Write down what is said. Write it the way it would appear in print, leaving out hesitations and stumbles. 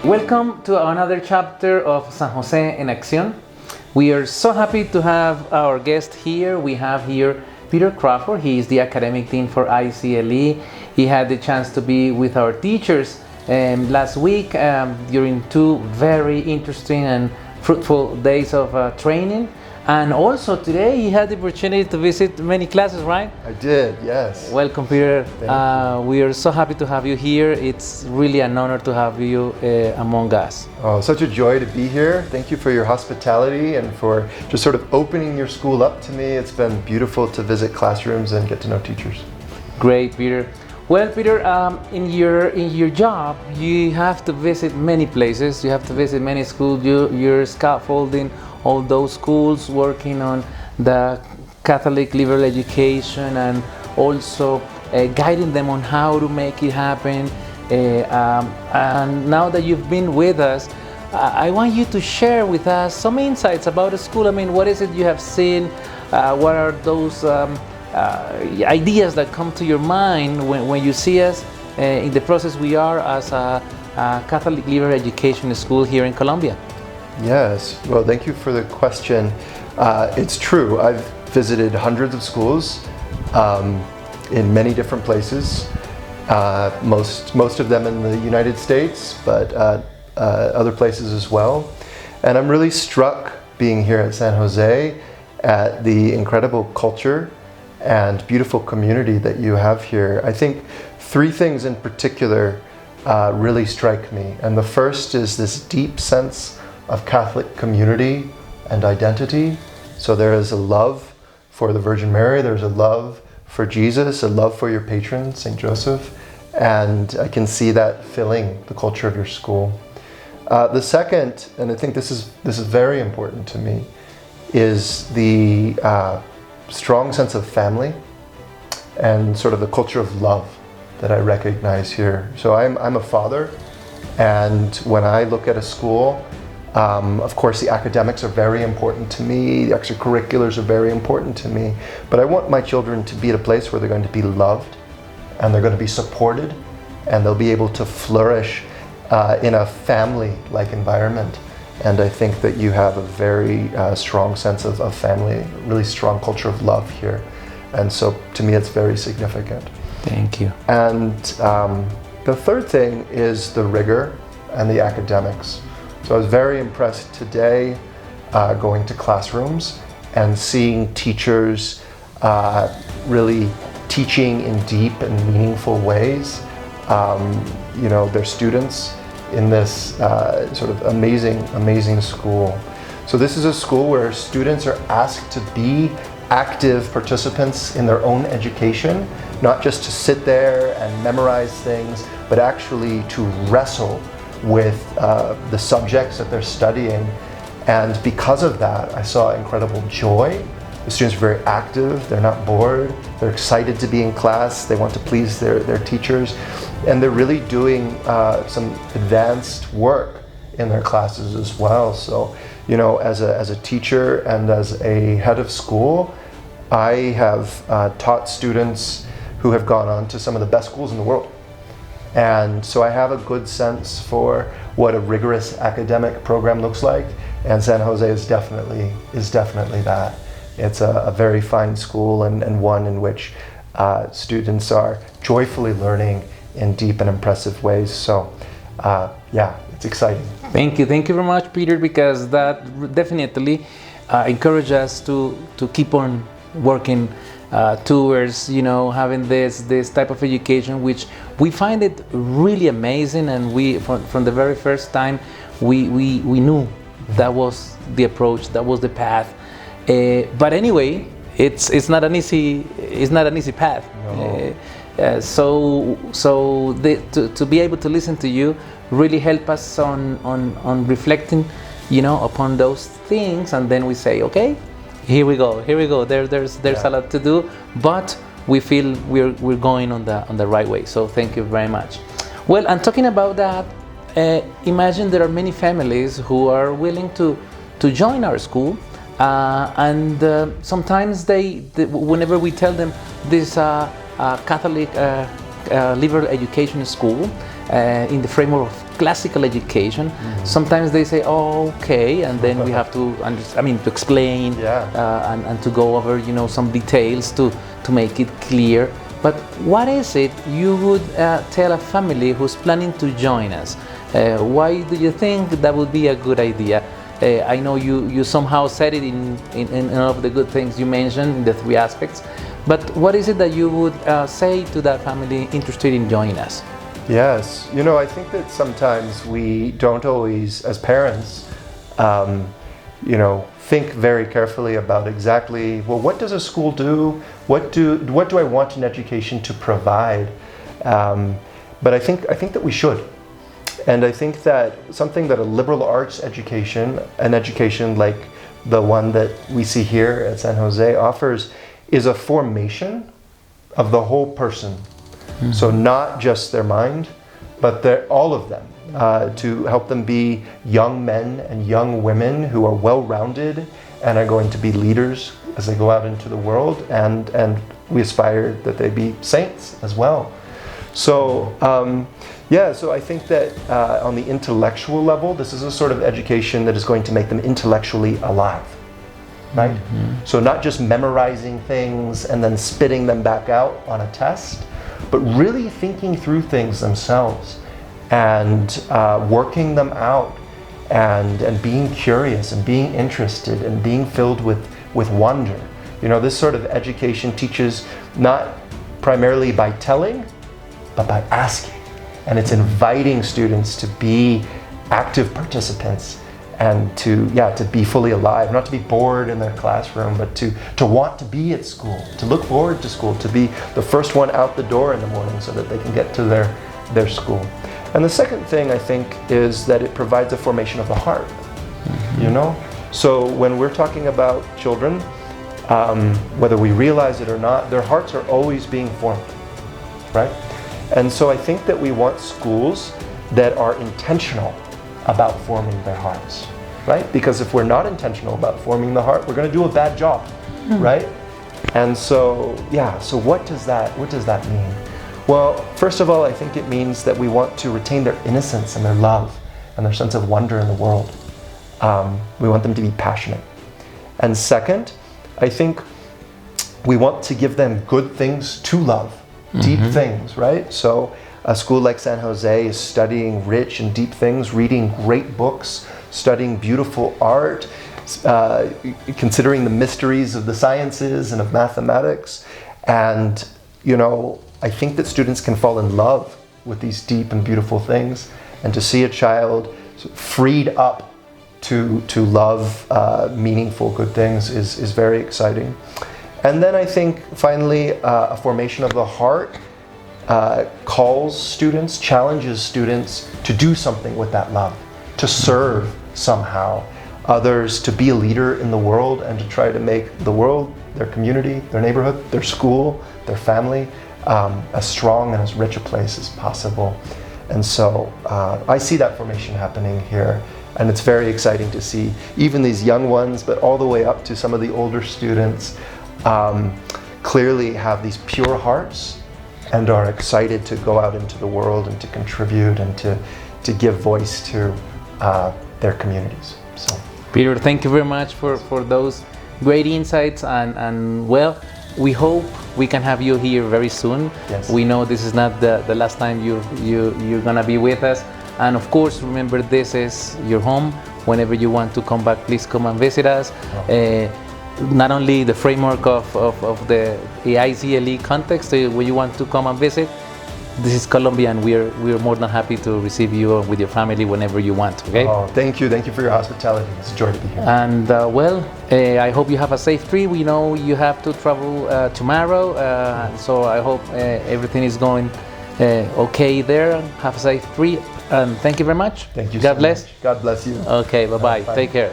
Welcome to another chapter of San Jose en Acción. We are so happy to have our guest here. We have here Peter Crawford. He is the academic dean for ICLE. He had the chance to be with our teachers last week during two very interesting and fruitful days of training. And also today he had the opportunity to visit many classes, right? I did, yes. Welcome, Peter. Thank you. We are so happy to have you here. It's really an honor to have you among us. Oh, such a joy to be here. Thank you for your hospitality and for just sort of opening your school up to me. It's been beautiful to visit classrooms and get to know teachers. Great, Peter. Well, Peter, in your job, you have to visit many places. You have to visit many schools. You're scaffolding all those schools, working on the Catholic liberal education, and also guiding them on how to make it happen. And now that you've been with us, I want you to share with us some insights about the school. I mean, what is it you have seen? What are those ideas that come to your mind when you see us in the process we are as a Catholic liberal education school here in Colombia? Yes, well, thank you for the question. It's true, I've visited hundreds of schools in many different places, most of them in the United States, but other places as well. And I'm really struck being here at San Jose at the incredible culture and beautiful community that you have here. I think three things in particular really strike me. And the first is this deep sense of Catholic community and identity. So there is a love for the Virgin Mary, there's a love for Jesus, a love for your patron, St. Joseph, and I can see that filling the culture of your school. The second, and I think this is very important to me, is the strong sense of family and sort of the culture of love that I recognize here. So I'm a father, and when I look at a school, of course, the academics are very important to me, the extracurriculars are very important to me, but I want my children to be at a place where they're going to be loved and they're going to be supported and they'll be able to flourish in a family-like environment. And I think that you have a very strong sense of family, really strong culture of love here. And so to me, it's very significant. Thank you. And the third thing is the rigor and the academics. So I was very impressed today going to classrooms and seeing teachers really teaching in deep and meaningful ways, their students in this sort of amazing school. So this is a school where students are asked to be active participants in their own education, not just to sit there and memorize things, but actually to wrestle with the subjects that they're studying. And because of that, I saw incredible joy. The students are very active, they're not bored, they're excited to be in class, they want to please their teachers, and they're really doing some advanced work in their classes as well. So, as a teacher and as a head of school, I have taught students who have gone on to some of the best schools in the world. And so I have a good sense for what a rigorous academic program looks like, and San Jose is definitely that. It's a very fine school and one in which students are joyfully learning in deep and impressive ways. So it's exciting. Thank you very much, Peter, because that definitely encourages us to keep on working towards having this type of education, which we find it really amazing, and we from the very first time we knew that was the approach, that was the path. But anyway, it's not an easy path. No. To be able to listen to you really help us on reflecting, upon those things, and then we say, okay, here we go. There's a lot to do, but we feel we're going on the right way. So thank you very much. Well, and talking about that, imagine there are many families who are willing to join our school, and sometimes whenever we tell them this Catholic liberal education school in the framework of classical education. Sometimes they say, "Oh, okay," and then we have to, to explain and to go over, some details to make it clear. But what is it you would tell a family who's planning to join us? Why do you think that would be a good idea? I know you somehow said it in all of the good things you mentioned in the 3 aspects, but what is it that you would say to that family interested in joining us? Yes, I think that sometimes we don't always, as parents, think very carefully about exactly, well, what does a school do? What do I want an education to provide? But I think that we should. And I think that something that a liberal arts education, an education like the one that we see here at San Jose offers, is a formation of the whole person. So not just their mind, but all of them, to help them be young men and young women who are well-rounded and are going to be leaders as they go out into the world, and we aspire that they be saints as well. So so I think that on the intellectual level, this is a sort of education that is going to make them intellectually alive, right? So not just memorizing things and then spitting them back out on a test, but really thinking through things themselves and working them out and being curious and being interested and being filled with wonder. This sort of education teaches not primarily by telling, but by asking. And it's inviting students to be active participants and to be fully alive, not to be bored in their classroom, but to want to be at school, to look forward to school, to be the first one out the door in the morning so that they can get to their school. And the second thing, I think, is that it provides a formation of the heart, So when we're talking about children, whether we realize it or not, their hearts are always being formed, right? And so I think that we want schools that are intentional about forming their hearts, right? Because if we're not intentional about forming the heart, we're going to do a bad job, right? And so, so what does that mean? Well, first of all, I think it means that we want to retain their innocence and their love and their sense of wonder in the world. We want them to be passionate. And second, I think we want to give them good things to love, deep things, right? So a school like San Jose is studying rich and deep things, reading great books, studying beautiful art, considering the mysteries of the sciences and of mathematics. And, I think that students can fall in love with these deep and beautiful things, and to see a child freed up to love meaningful good things is very exciting. And then I think finally a formation of the heart calls students, challenges students to do something with that love, to serve somehow others, to be a leader in the world, and to try to make the world, their community, their neighborhood, their school, their family, as strong and as rich a place as possible. And so I see that formation happening here, and it's very exciting to see even these young ones, but all the way up to some of the older students, clearly have these pure hearts and are excited to go out into the world and to contribute and to give voice to their communities. So, Peter, thank you very much for those great insights, and well, we hope we can have you here very soon. Yes. We know this is not the last time you're gonna be with us, and of course, remember, this is your home. Whenever you want to come back, please come and visit us. Not only the framework of the ICLE context, where you want to come and visit. This is Colombia, and we're more than happy to receive you with your family whenever you want. Okay. Oh, thank you for your hospitality. It's a joy to be here. And I hope you have a safe trip. We know you have to travel tomorrow, so I hope everything is going okay there. Have a safe trip, and thank you very much. Thank you. God bless. God bless you. Okay. Bye bye. Take care.